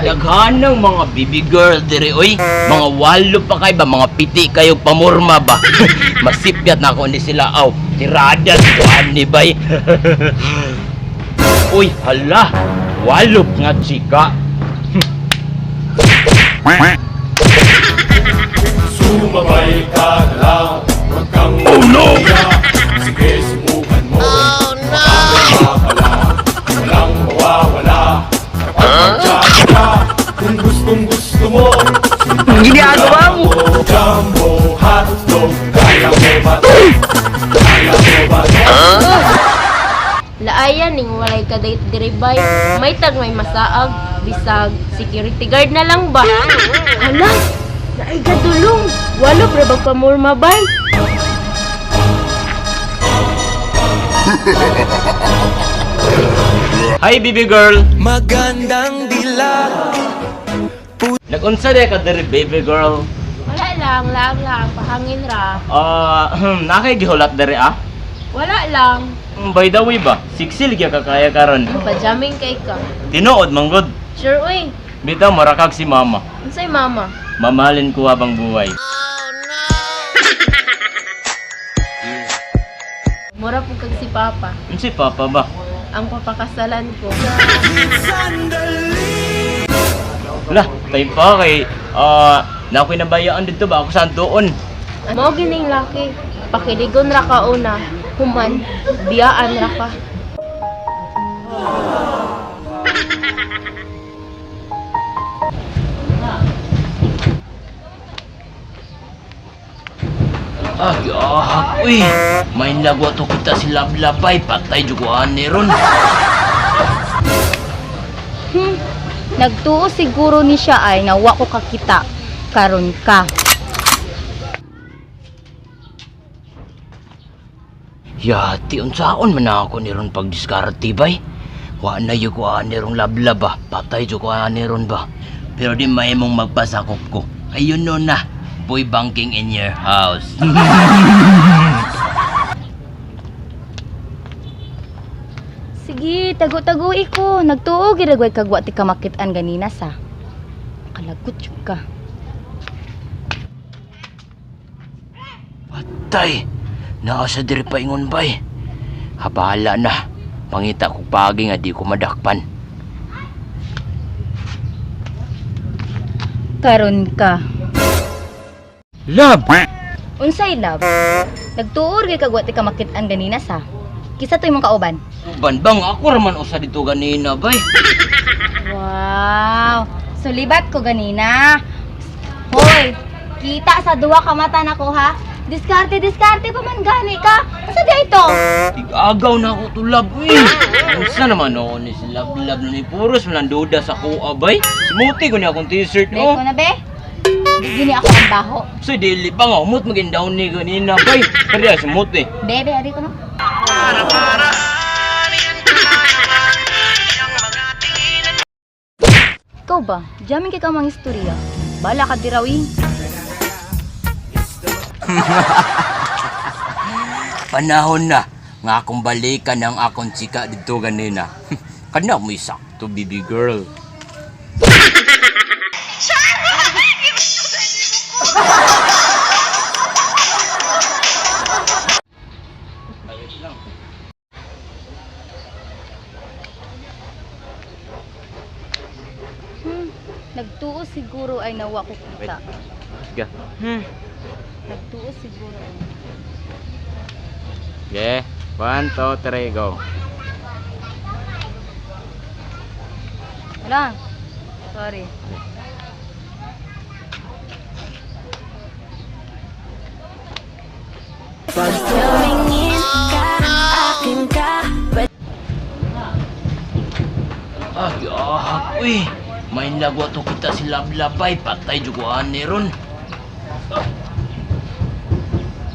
Daghan ng mga baby girl dire oy. Mga walo pa kay ba, mga piti kayo pamorma ba. Masipgat na ako ni sila aw. Tirada ko ani bay. Uy, hala. Walo nga chika. Sumabay ka na lang, huwag kang umiyak. Sige, subukan mo. Oh no! Walang mawawala. Kapag mag-jump ka, kung gustong gusto mo. Ginagawa mo? Jumbo hotdog, kaya mo ba to? Kaya mo ba to? Laayan ning walay ka date diribay. May tag may masaag, bisag security guard na lang ba? Hala, naay gadulong. Walo pra bag pamorma bay. Hi baby girl. Magandang dilag. Nagunsa de ka diri baby girl? Wala lang, pahangin ra. Nakay gihulat diri ah. Wala lang. By the way ba, siksil kaya kakaya karon. Pajaming kay ka. Tinuod manggod. Sure uy. Bitaw marakag si mama. Unsay mama? Mamahalin ko habang buhay. Mura po kag si papa. Si papa ba? Ang papakasalan ko. Lah, tayo pa kay nakoy nabayaan dito ba ako saan doon? Mao gining laki. Pakiligon ra ka una. Human, biyaan ra ka. Uy, main lagwa to kita si Lablabay, patay juguan ni ron. Nagtuo siguro ni siya ay nawa ko kakita karon ka. Yati, unsaon man ako ni ron pagdiskarte bay? Wa na juguan ni ron Lablaba, patay juguan ni ron ba? Pero di may mong magpasakop ko. Ayun no na, boy banking in your house. Sige, tago-tagoy ko. Nagtuo giragway kagwa ti kamakitaan ganina sa. Kalagot jud ka. Patay, naa sa diri pa ingon bay. Habala na, pangita ko pagi nga di ko madakpan. Karon ka. Lab! Unsay love? Nagtuo gyud kagwa ti kamakitaan ganina sa. Kisa to imong kauban. Banbang ako raman usa dito ganina bay. Wow! Sulibat ko ganina. Hoy, kita sa duwa ka mata nako ha. Diskarte pa man gani ka. Asa di ito? Tig-agaw na ako to lab eh. Unsa naman ako ni si Lab-Lab na ni puros malanduda sa kuha bay. Simuti ko niya akong t-shirt Beko no. na be. Gini ako ang baho. So dili pa nga umot maging down ni ganina bay. Kaya simuti. Bebe, ari ko no. Ikaw ba? Diyamin kay ka mga istorya. Bala ka dirawi. Panahon na nga akong balikan ang akong chika dito ganina. Kana mo sakto baby girl. Nagtuo siguro ay nawa ko kita. Sige. Nagtuo siguro. Yeah. 1, 2, 3, go. Wala. Sorry. Uy, may lagwa to kita si Lablabay, patay juguan ni ron.